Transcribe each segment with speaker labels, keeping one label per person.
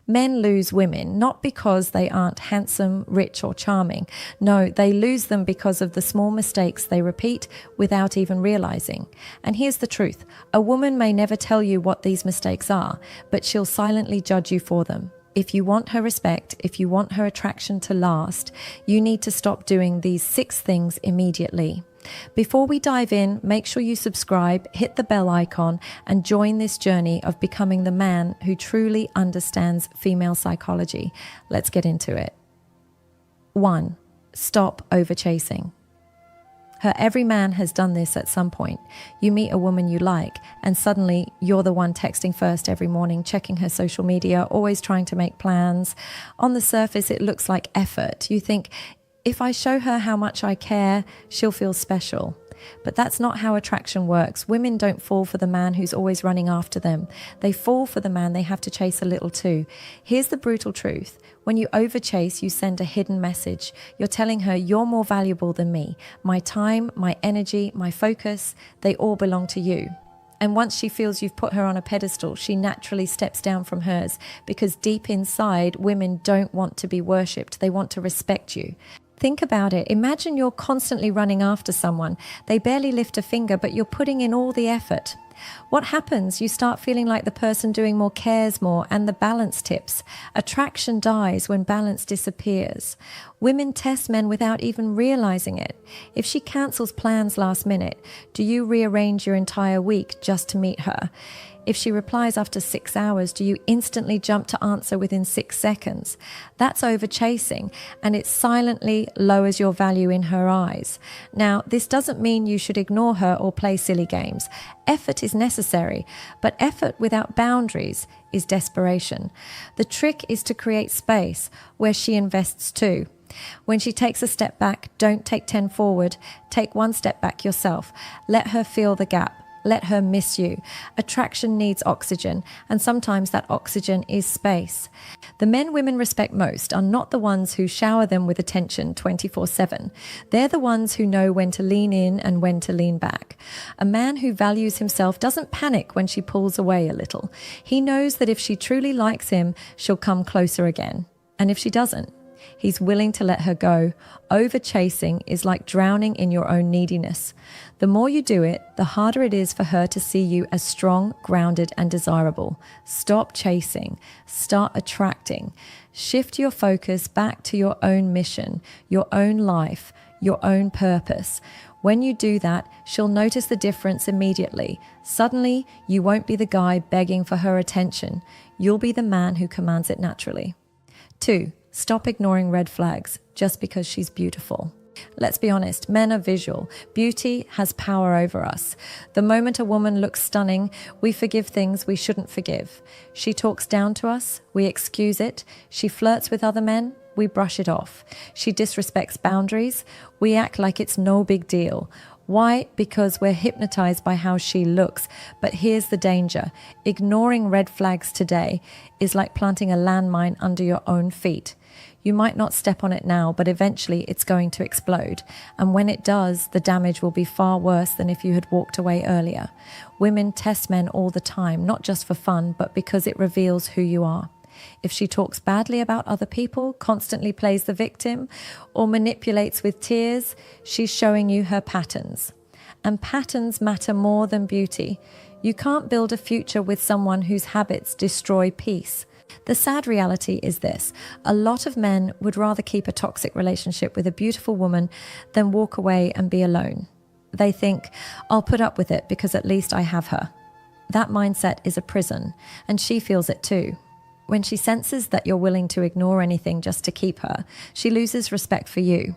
Speaker 1: Men lose women not because they aren't handsome, rich, or charming. No, they lose them because of the small mistakes they repeat without even realizing. And here's the truth. A woman may never tell you what these mistakes are, but she'll silently judge you for them. If you want her respect, if you want her attraction to last, you need to stop doing these 6 things immediately. Before we dive in, make sure you subscribe, hit the bell icon, and join this journey of becoming the man who truly understands female psychology. Let's get into it. 1. Stop overchasing. Every man has done this at some point. You meet a woman you like, and suddenly you're the one texting first every morning, checking her social media, always trying to make plans. On the surface, it looks like effort. You think, if I show her how much I care, she'll feel special. But that's not how attraction works. Women don't fall for the man who's always running after them. They fall for the man they have to chase a little too. Here's the brutal truth. When you overchase, you send a hidden message. You're telling her you're more valuable than me. My time, my energy, my focus, they all belong to you. And once she feels you've put her on a pedestal, she naturally steps down from hers, because deep inside, women don't want to be worshipped. They want to respect you. Think about it. Imagine you're constantly running after someone. They barely lift a finger, but you're putting in all the effort. What happens? You start feeling like the person doing more cares more, and the balance tips. Attraction dies when balance disappears. Women test men without even realizing it. If she cancels plans last minute, do you rearrange your entire week just to meet her? If she replies after 6 hours, do you instantly jump to answer within 6 seconds? That's overchasing, and it silently lowers your value in her eyes. Now, this doesn't mean you should ignore her or play silly games. Effort is necessary, but effort without boundaries is desperation. The trick is to create space where she invests too. When she takes a step back, don't take 10 forward. Take 1 step back yourself. Let her feel the gap. Let her miss you. Attraction needs oxygen, and sometimes that oxygen is space. The men women respect most are not the ones who shower them with attention 24/7. They're the ones who know when to lean in and when to lean back. A man who values himself doesn't panic when she pulls away a little. He knows that if she truly likes him, she'll come closer again. And if she doesn't, he's willing to let her go. Overchasing is like drowning in your own neediness. The more you do it, the harder it is for her to see you as strong, grounded, and desirable. Stop chasing. Start attracting. Shift your focus back to your own mission, your own life, your own purpose. When you do that, she'll notice the difference immediately. Suddenly, you won't be the guy begging for her attention. You'll be the man who commands it naturally. 2. Stop ignoring red flags just because she's beautiful. Let's be honest, men are visual. Beauty has power over us. The moment a woman looks stunning, we forgive things we shouldn't forgive. She talks down to us, we excuse it. She flirts with other men, we brush it off. She disrespects boundaries, we act like it's no big deal. Why? Because we're hypnotized by how she looks. But here's the danger. Ignoring red flags today is like planting a landmine under your own feet. You might not step on it now, but eventually it's going to explode. And when it does, the damage will be far worse than if you had walked away earlier. Women test men all the time, not just for fun, but because it reveals who you are. If she talks badly about other people, constantly plays the victim, or manipulates with tears, she's showing you her patterns. And patterns matter more than beauty. You can't build a future with someone whose habits destroy peace. The sad reality is this: a lot of men would rather keep a toxic relationship with a beautiful woman than walk away and be alone. They think, I'll put up with it because at least I have her. That mindset is a prison, and she feels it too. When she senses that you're willing to ignore anything just to keep her, she loses respect for you.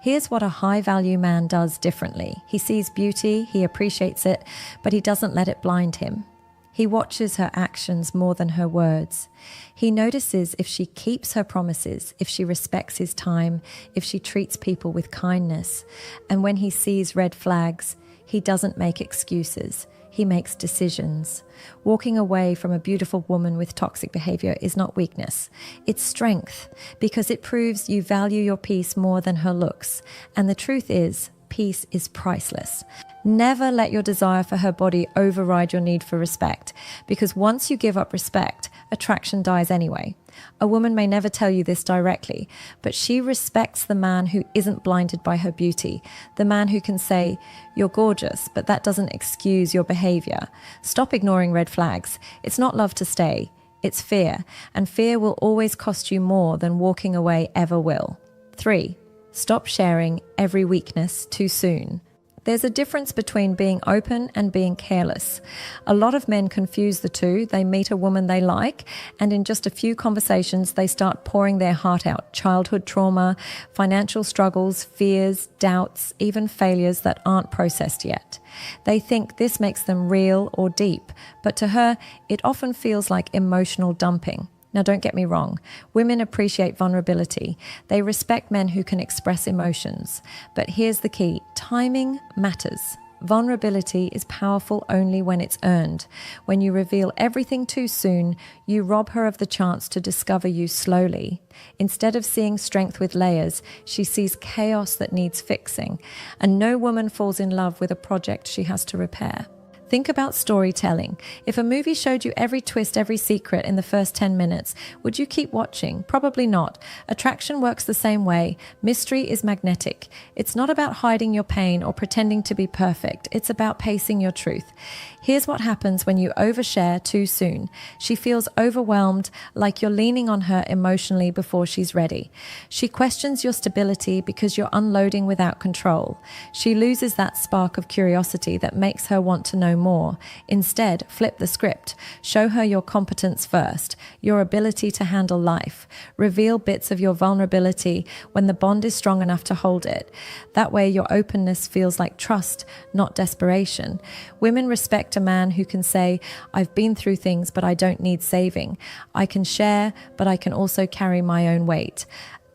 Speaker 1: Here's what a high-value man does differently. He sees beauty, he appreciates it, but he doesn't let it blind him. He watches her actions more than her words. He notices if she keeps her promises, if she respects his time, if she treats people with kindness. And when he sees red flags, he doesn't make excuses. He makes decisions. Walking away from a beautiful woman with toxic behavior is not weakness. It's strength, because it proves you value your peace more than her looks. And the truth is, peace is priceless. Never let your desire for her body override your need for respect, because once you give up respect, attraction dies anyway. A woman may never tell you this directly, but she respects the man who isn't blinded by her beauty, the man who can say, "You're gorgeous, but that doesn't excuse your behavior." Stop ignoring red flags. It's not love to stay, it's fear, and fear will always cost you more than walking away ever will. 3. Stop sharing every weakness too soon. There's a difference between being open and being careless. A lot of men confuse the two. They meet a woman they like, and in just a few conversations, they start pouring their heart out. Childhood trauma, financial struggles, fears, doubts, even failures that aren't processed yet. They think this makes them real or deep, but to her, it often feels like emotional dumping. Now, don't get me wrong. Women appreciate vulnerability. They respect men who can express emotions. But here's the key. Timing matters. Vulnerability is powerful only when it's earned. When you reveal everything too soon, you rob her of the chance to discover you slowly. Instead of seeing strength with layers, she sees chaos that needs fixing. And no woman falls in love with a project she has to repair. Think about storytelling. If a movie showed you every twist, every secret in the first 10 minutes, would you keep watching? Probably not. Attraction works the same way. Mystery is magnetic. It's not about hiding your pain or pretending to be perfect. It's about pacing your truth. Here's what happens when you overshare too soon. She feels overwhelmed, like you're leaning on her emotionally before she's ready. She questions your stability because you're unloading without control. She loses that spark of curiosity that makes her want to know more. Instead, flip the script. Show her your competence first, your ability to handle life. Reveal bits of your vulnerability when the bond is strong enough to hold it. That way, your openness feels like trust, not desperation. Women respect a man who can say, "I've been through things, but I don't need saving. I can share, but I can also carry my own weight."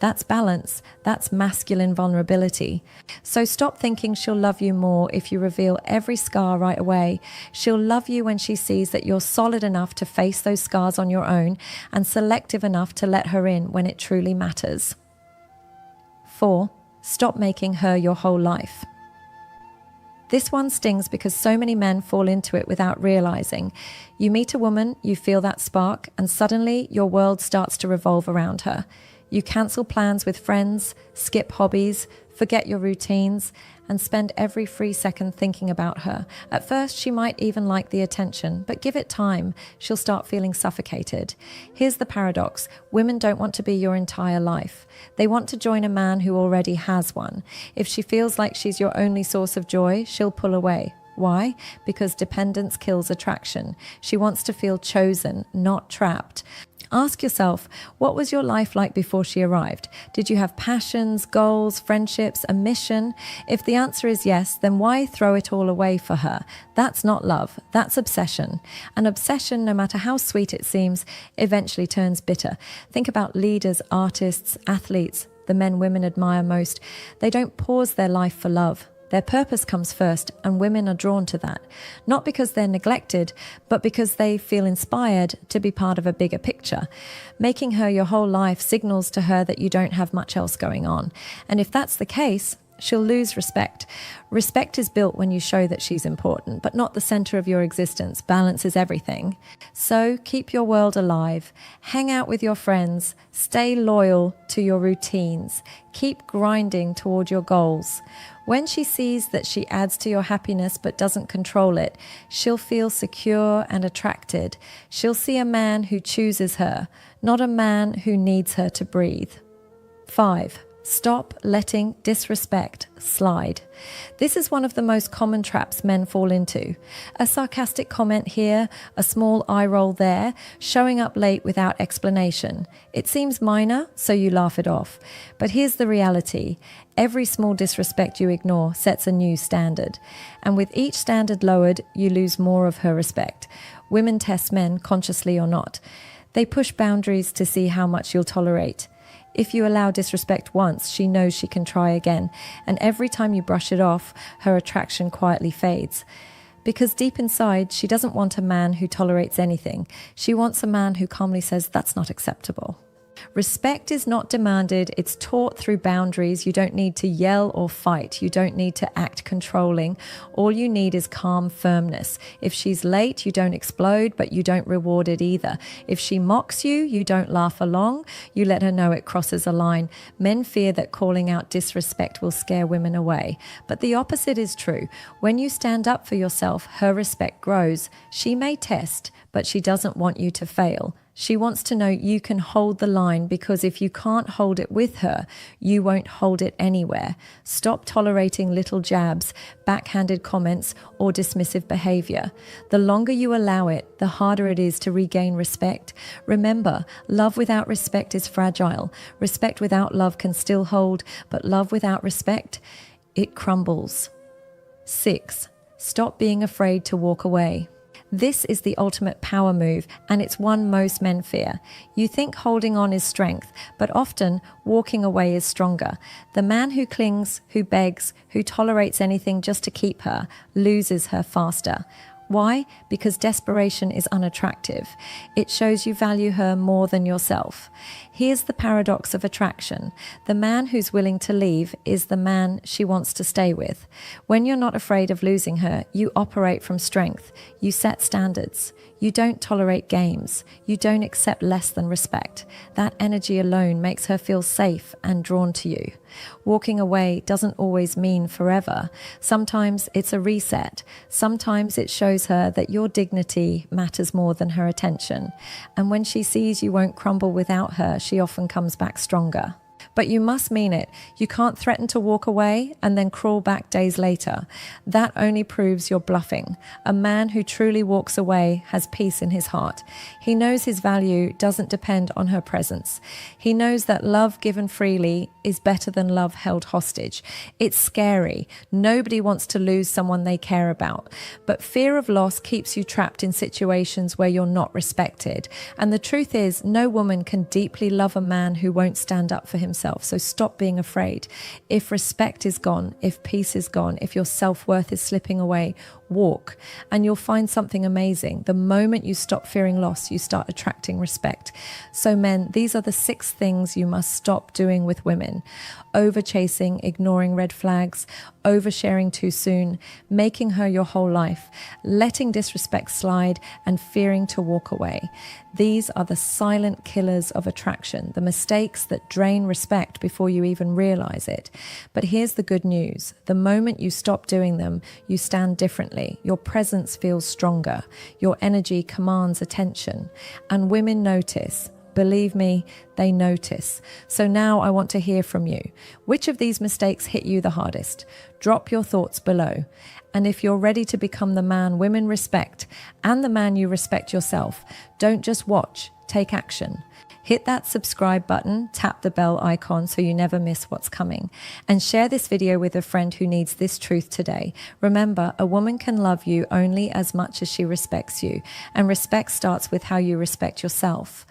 Speaker 1: That's balance. That's masculine vulnerability. So stop thinking she'll love you more if you reveal every scar right away. She'll love you when she sees that you're solid enough to face those scars on your own and selective enough to let her in when it truly matters. 4. Stop making her your whole life. This one stings because so many men fall into it without realizing. You meet a woman, you feel that spark, and suddenly your world starts to revolve around her. You cancel plans with friends, skip hobbies, forget your routines, and spend every free second thinking about her. At first, she might even like the attention, but give it time, she'll start feeling suffocated. Here's the paradox. Women don't want to be your entire life. They want to join a man who already has one. If she feels like she's your only source of joy, she'll pull away. Why? Because dependence kills attraction. She wants to feel chosen, not trapped. Ask yourself, what was your life like before she arrived? Did you have passions, goals, friendships, a mission? If the answer is yes, then why throw it all away for her? That's not love, that's obsession. An obsession, no matter how sweet it seems, eventually turns bitter. Think about leaders, artists, athletes, the men women admire most. They don't pause their life for love. Their purpose comes first, and women are drawn to that. Not because they're neglected, but because they feel inspired to be part of a bigger picture. Making her your whole life signals to her that you don't have much else going on. And if that's the case, she'll lose respect. Respect is built when you show that she's important, but not the center of your existence. Balance is everything. So keep your world alive. Hang out with your friends. Stay loyal to your routines. Keep grinding toward your goals. When she sees that she adds to your happiness but doesn't control it, she'll feel secure and attracted. She'll see a man who chooses her, not a man who needs her to breathe. 5. Stop letting disrespect slide. This is one of the most common traps men fall into. A sarcastic comment here, a small eye roll there, showing up late without explanation. It seems minor, so you laugh it off. But here's the reality. Every small disrespect you ignore sets a new standard. And with each standard lowered, you lose more of her respect. Women test men, consciously or not. They push boundaries to see how much you'll tolerate. If you allow disrespect once, she knows she can try again, and every time you brush it off, her attraction quietly fades. Because deep inside, she doesn't want a man who tolerates anything. She wants a man who calmly says, "That's not acceptable." Respect is not demanded, it's taught through boundaries. You don't need to yell or fight. You don't need to act controlling. All you need is calm firmness. If she's late, you don't explode, but you don't reward it either. If she mocks you, you don't laugh along. You let her know it crosses a line. Men fear that calling out disrespect will scare women away. But the opposite is true. When you stand up for yourself, her respect grows. She may test, but she doesn't want you to fail. She wants to know you can hold the line, because if you can't hold it with her, you won't hold it anywhere. Stop tolerating little jabs, backhanded comments, or dismissive behavior. The longer you allow it, the harder it is to regain respect. Remember, love without respect is fragile. Respect without love can still hold, but love without respect, it crumbles. 6. Stop being afraid to walk away. This is the ultimate power move, and it's one most men fear. You think holding on is strength, but often walking away is stronger. The man who clings, who begs, who tolerates anything just to keep her, loses her faster. Why? Because desperation is unattractive. It shows you value her more than yourself. Here's the paradox of attraction. The man who's willing to leave is the man she wants to stay with. When you're not afraid of losing her, you operate from strength. You set standards. You don't tolerate games. You don't accept less than respect. That energy alone makes her feel safe and drawn to you. Walking away doesn't always mean forever. Sometimes it's a reset. Sometimes it shows her that your dignity matters more than her attention. And when she sees you won't crumble without her, she often comes back stronger. But you must mean it. You can't threaten to walk away and then crawl back days later. That only proves you're bluffing. A man who truly walks away has peace in his heart. He knows his value doesn't depend on her presence. He knows that love given freely is better than love held hostage. It's scary. Nobody wants to lose someone they care about. But fear of loss keeps you trapped in situations where you're not respected. And the truth is, no woman can deeply love a man who won't stand up for himself. So stop being afraid. If respect is gone, if peace is gone, if your self-worth is slipping away, walk and you'll find something amazing. The moment you stop fearing loss, you start attracting respect. So men, these are the 6 things you must stop doing with women. Over chasing, ignoring red flags, oversharing too soon, making her your whole life, letting disrespect slide, and fearing to walk away. These are the silent killers of attraction, the mistakes that drain respect before you even realize it. But here's the good news. The moment you stop doing them, you stand differently. Your presence feels stronger. Your energy commands attention. And women notice. Believe me, they notice. So now I want to hear from you. Which of these mistakes hit you the hardest? Drop your thoughts below. And if you're ready to become the man women respect and the man you respect yourself, don't just watch, take action. Hit that subscribe button, tap the bell icon so you never miss what's coming, and share this video with a friend who needs this truth today. Remember, a woman can love you only as much as she respects you, and respect starts with how you respect yourself.